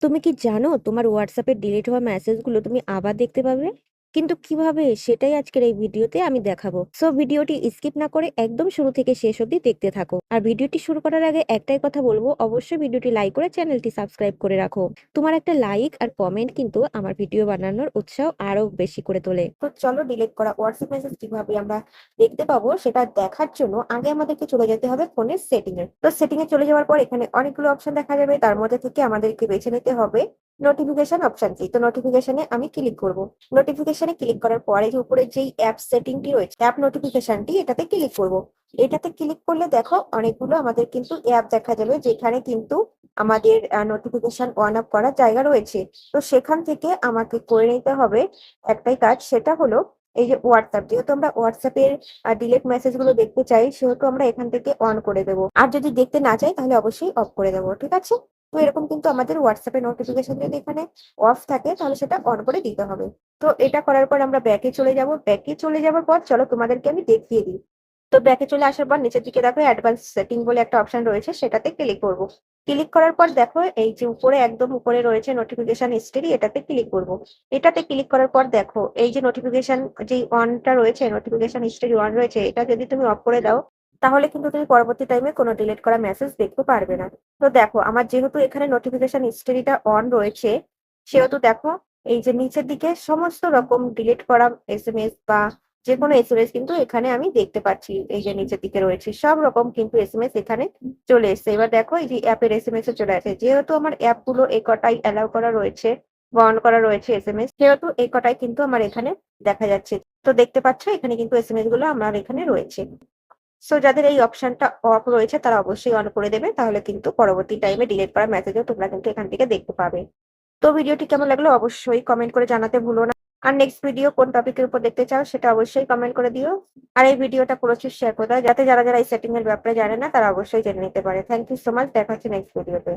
তুমি কি জানো তোমার হোয়াটসঅ্যাপে ডিলিট হওয়া মেসেজগুলো তুমি আবার দেখতে পাবে? কিন্তু কিভাবে সেটাই আজকের এই ভিডিওতে আমি দেখাবো। সো ভিডিওটি স্কিপ না করে একদম শুরু থেকে শেষ অবধি দেখতে থাকো। আর ভিডিওটি শুরু করার আগে একটাই কথা বলবো, অবশ্যই ভিডিওটি লাইক করে চ্যানেলটি সাবস্ক্রাইব করে রাখো। তোমার একটা লাইক আর কমেন্ট কিন্তু আমার ভিডিও বানানোর উৎসাহ আরো বেশি করে তোলে। তো চলো ডিলিট করা হোয়াটসঅ্যাপ মেসেজ কিভাবে আমরা দেখতে পাবো সেটা দেখার জন্য আগে আমাদেরকে চলে যেতে হবে ফোনের সেটিং এ। তো সেটিং এ চলে যাওয়ার পর এখানে অনেকগুলো অপশন দেখা যাবে, তার মধ্যে থেকে আমাদেরকে বেছে নিতে হবে নোটিফিকেশন অপশনটি। তো নোটিফিকেশনে আমি ক্লিক করব। নোটিফিকেশনে ক্লিক করার পরে যে উপরে যেই অ্যাপ সেটিংটি রয়েছে, অ্যাপ নোটিফিকেশনটি, এটাতে ক্লিক করব। এটাতে ক্লিক করলে দেখো অনেকগুলো আমাদের কিন্তু অ্যাপ দেখা যাবে, যেখানে কিন্তু আমাদের নোটিফিকেশন অন অফ করার জায়গা রয়েছে। তো সেখান থেকে আমাকে করে নিতে হবে একটাই কাজ, সেটা হলো এই যে হোয়াটসঅ্যাপ। যেহেতু আমরা হোয়াটসঅ্যাপের ডিলেট মেসেজ গুলো দেখতে চাই, সেহেতু আমরা এখান থেকে অন করে দেবো। আর যদি দেখতে না চাই তাহলে অবশ্যই অফ করে দেবো, ঠিক আছে? তো এরকম কিন্তু আমাদের হোয়াটসঅ্যাপের নোটিফিকেশন যদি এখানে অফ থাকে তাহলে সেটা অন করে দিতে হবে। তো এটা করার পর আমরা ব্যাকে চলে যাব। ব্যাকে চলে যাওয়ার পর চলো তোমাদেরকে আমি দেখিয়ে দিই। তো ব্যাকে চলে আসার পর নিচের দিকে দেখো অ্যাডভান্স সেটিং বলে একটা অপশন রয়েছে, সেটাতে ক্লিক করব। ক্লিক করার পর দেখো এই যে উপরে একদম উপরে রয়েছে নোটিফিকেশন হিস্টরি, এটাতে ক্লিক করব। এটাতে ক্লিক করার পর দেখো এই যে নোটিফিকেশন যে অনটা রয়েছে, নোটিফিকেশন হিস্টরি অন রয়েছে, এটা যদি তুমি অফ করে দাও তাহলে কিন্তু তুমি পরবর্তী টাইমে কোনো ডিলিট করা মেসেজ দেখতে পারবে না। তো দেখো আমার যেহেতু এখানে নোটিফিকেশন হিস্টরিটা অন রয়েছে, সেহেতু দেখো এই যে নিচের দিকে সমস্ত রকম ডিলিট করা এসএমএস বা যে কোনো এসএমএস কিন্তু এখানে আমি দেখতে পাচ্ছি। এই যে নিচের দিকে রয়েছে সব রকম কিন্তু এসএমএস এখানে চলে এসেছে। এবার দেখো এই যে অ্যাপের এসএমএস এ চলে আসে, যেহেতু আমার অ্যাপ গুলো এই কটাই অ্যালাউ করা রয়েছে বা অন করা রয়েছে এসএমএস, সেহেতু এই কটাই কিন্তু আমার এখানে দেখা যাচ্ছে। তো দেখতে পাচ্ছ এখানে কিন্তু এসএমএস গুলো আমার এখানে রয়েছে। সো যাদের এই অপশনটা অফ রয়েছে তারা অবশ্যই অন করে দেবে, তাহলে কিন্তু পরবর্তী টাইমে ডিলিট করা মেসেজও তোমরা কিন্তু এখান থেকে দেখতে পাবে। তো ভিডিওটি কেমন লাগলো অবশ্যই কমেন্ট করে জানাতে ভুলো না। আর নেক্সট ভিডিও কোন টপিকের উপর দেখতে চাও সেটা অবশ্যই কমেন্ট করে দিও। আর এই ভিডিওটা প্রচুর শেয়ার করে দাও, যাতে যারা যারা এই সেটিং এর ব্যাপারে জানে না তারা অবশ্যই জেনে নিতে পারে। থ্যাংক ইউ সো মাচ, দেখা হচ্ছে নেক্সট ভিডিওতে।